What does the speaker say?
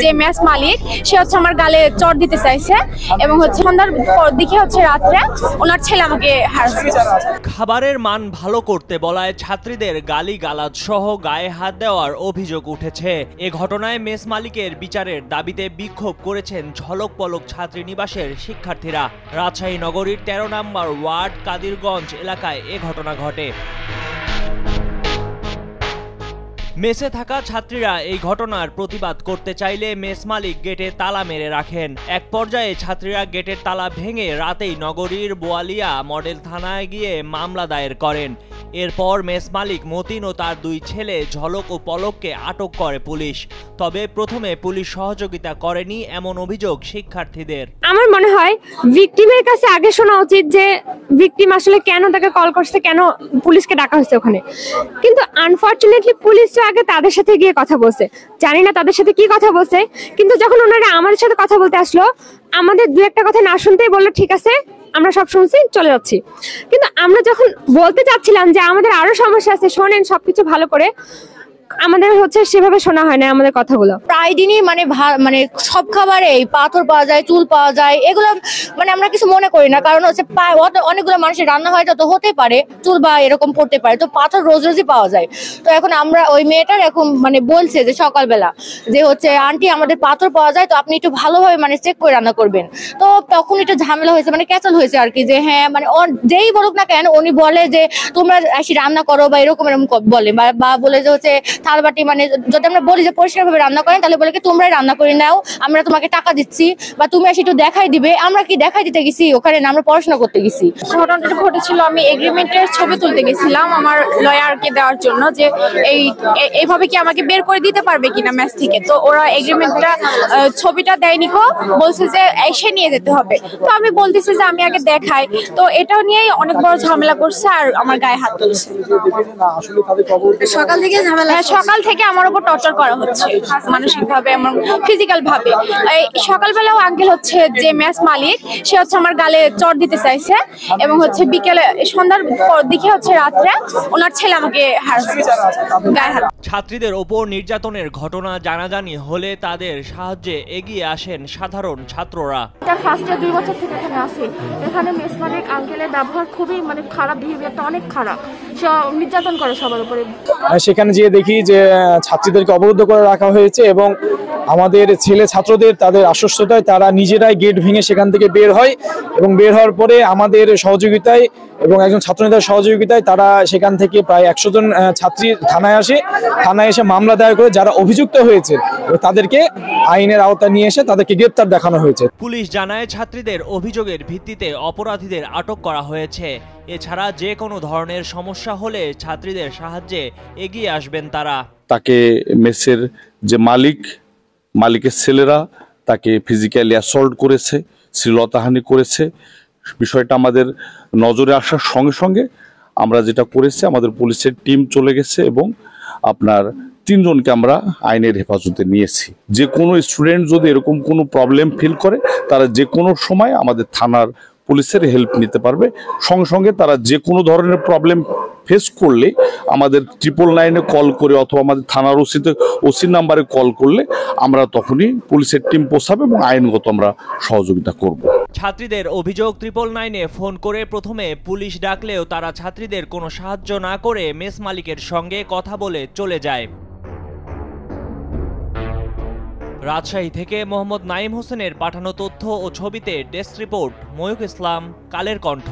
যে মেস মালিক সে হচ্ছে আমার গালে চড় দিতে চাইছে এবং হচ্ছে সন্ধ্যার দিকে হচ্ছে রাত্রে ওনার ছেলে আমাকে হারাস করেছে। খাবারের মান ভালো করতে বলায় ছাত্রীদের গালি গালাজ সহ গায়ে হাত দেওয়ার অভিযোগ উঠেছে। এ ঘটনায় মেস মালিকের বিচারের দাবিতে বিক্ষোভ করেছেন ঝলক পলক ছাত্রীনিবাসের শিক্ষার্থীরা। রাজশাহী নগরীর ১৩ নম্বর ওয়ার্ড কাদিরগঞ্জ এলাকায় এ ঘটনা ঘটে। মেসে থাকা ছাত্রীরা এই ঘটনার প্রতিবাদ করতে চাইলে মেস মালিক গেটে তালা মেরে রাখেন। এক পর্যায়ে ছাত্রীরা গেটের তালা ভেঙে রাতেই নগরীর বোয়ালিয়া মডেল থানায় গিয়ে মামলা দায়ের করেন। এরপর মেস মালিক মতিন ও তার দুই ছেলে ঝলক ও পলককে আটক করে পুলিশ। তবে প্রথমে পুলিশ সহযোগিতা করেনি এমন অভিযোগ শিক্ষার্থীদের। আমার মনে হয় ভিকটিমের কাছে আগে শোনা উচিত যে ভিকটিম আসলে কেন তাকে কল করছে, কেন পুলিশকে ডাকা হয়েছে ওখানে। কিন্তু আনফরচুনেটলি পুলিশ আগে তাদের সাথে গিয়ে কথা বলছে, জানি না তাদের সাথে কি কথা বলছে, কিন্তু যখন ওনারা আমাদের সাথে কথা বলতে আসলো আমাদের দু একটা কথা না শুনতেই বললো ঠিক আছে আমরা সব শুনছি চলে যাচ্ছি। কিন্তু আমরা যখন বলতে চাচ্ছিলাম যে আমাদের আরো সমস্যা আছে শোনেন সবকিছু ভালো করে, আমাদের হচ্ছে সেভাবে শোনা হয় না আমাদের কথাগুলো। প্রায় দিনই মানে সব খাবারে পাথর পাওয়া যায়, চুল পাওয়া যায়, এগুলো মানে আমরা কিছু মনে করি না, কারণ হচ্ছে অনেকগুলো মানুষের রান্না হয় তো হতে পারে চুল বা এরকম পড়তে পারে, তো পাথর রোজ রোজই পাওয়া যায়। তো এখন আমরা ওই মেয়েটার এখন মানে বলছে যে সকালবেলা যে হচ্ছে আন্টি আমাদের পাথর পাওয়া যায়, তো আপনি একটু ভালোভাবে মানে চেক করে রান্না করবেন। তো তখন একটু ঝামেলা হয়েছে, মানে ক্যাচল হয়েছে আর কি, যে হ্যাঁ মানে যেই বলুক না কেন উনি বলে যে তোমরা এসে রান্না করো বা এরকম বলে, বা বলে যে হচ্ছে থালবাটি মানে যদি আমরা বলি যে পরিষ্কার ভাবে রান্না করেন তাহলে বলে কি তোমরাই রান্না করে নাও, আমরা তোমাকে টাকা দিচ্ছি বা তুমি এসে একটু দেখাই দিবে। আমরা কি দেখাই দিতে গেছি ওখানে না, আমরা পড়াশোনা করতে গেছি। ঘটনাটা ঘটেছিল আমি এগ্রিমেন্টের ছবি তুলতে গেছিলাম আমার লয়ারকে দেওয়ার জন্য, যে এইভাবে কি আমাকে বের করে দিতে পারবে কিনা মেস থেকে। তো ওরা এগ্রিমেন্টটা ছবিটা দেয়নি, বলছে যে এসে নিয়ে যেতে হবে। তো আমি বলতেছি যে আমি আগে দেখাই, তো এটা নিয়েই অনেক বড় ঝামেলা করছে আর আমার গায়ে হাত তুলছে। সকাল থেকে ঝামেলা, সকাল থেকে আমার উপর টর্চার করা হচ্ছে মানসিক ভাবে এবং ফিজিক্যাল ভাবে। সকালবেলাও আঙ্কেল হচ্ছে যে মেস মালিক সে হচ্ছে আমার গালে চড় দিতে চাইছে এবং হচ্ছে বিকেলে সন্ধ্যার দিকে হচ্ছে রাত্রে ওনার ছেলে আমাকে হারাস করেছে গায়ে হাত। ছাত্রীদের ওপর নির্যাতনের ঘটনা জানাজানি হলে তাদের সাহায্যে এগিয়ে আসেন সাধারণ ছাত্ররা। ফার্স্টে 2 বছর থেকে এখানে আসি, এখানে মেস মালিক আঙ্কেলের ব্যবহার খুবই মানে খারাপ, বিহেভিয়ারটা অনেক খারাপ, সে নির্যাতন করে সবার উপরে। সেখানে গিয়ে দেখি যে ছাত্রীদেরকে অবরুদ্ধ করে রাখা হয়েছে এবং আমাদের ছেলে ছাত্রদের তাদের আশ্বস্ততায় তারা নিজেরাই গেট ভেঙে সেখান থেকে বের হয় এবং বের হওয়ার পরে আমাদের সহযোগিতায় এবং একজন ছাত্রনেতার সহযোগিতায় তারা সেখান থেকে প্রায় 100 জন ছাত্রী থানায় আসে। থানায় এসে মামলা দায়ের করে যারা অভিযুক্ত হয়েছে তাদেরকে আইনের আওতায় নিয়ে এসে তাদেরকে গ্রেপ্তার দেখানো হয়েছে। পুলিশ জানায় ছাত্রীদের অভিযোগের ভিত্তিতে অপরাধীদের আটক করা হয়েছে। এছাড়া যে কোনো ধরনের সমস্যা হলে ছাত্রীদের সাহায্যে এগিয়ে আসবেন তারা। তাকে মেসের যে মালিকের ছেলেরা তাকে ফিজিক্যালি অ্যাসল্ট করেছে, শ্লীলতাহানি করেছে। বিষয়টা আমাদের নজরে আসার সঙ্গে সঙ্গে আমরা যেটা করেছি আমাদের পুলিশের টিম চলে গেছে এবং আপনার 3 জনকে আমরা আইনের হেফাজতে নিয়েছি। যে কোনো স্টুডেন্ট যদি এরকম কোনো প্রবলেম ফিল করে তারা যে কোনো সময় আমাদের থানার পুলিশের হেল্প নিতে পারবে। সঙ্গে সঙ্গে তারা যে কোনো ধরনের প্রবলেম ফেস করলে আমাদের 999-এ কল করে অথবা আমাদের থানার ওসি নাম্বারে কল করলে আমরা তখনই পুলিশের টিম পৌঁছাবে এবং আইনগত আমরা সহযোগিতা করব। ছাত্রীদের অভিযোগ 999-এ ফোন করে প্রথমে পুলিশ ডাকলেও তারা ছাত্রীদের কোনো সাহায্য না করে মেস মালিকের সঙ্গে কথা বলে চলে যায়। রাজশাহী থেকে মোহাম্মদ নাঈম হোসেনের পাঠানো তথ্য ও ছবিতে ডেস্ক রিপোর্ট ময়ূক ইসলাম, কালের কণ্ঠ।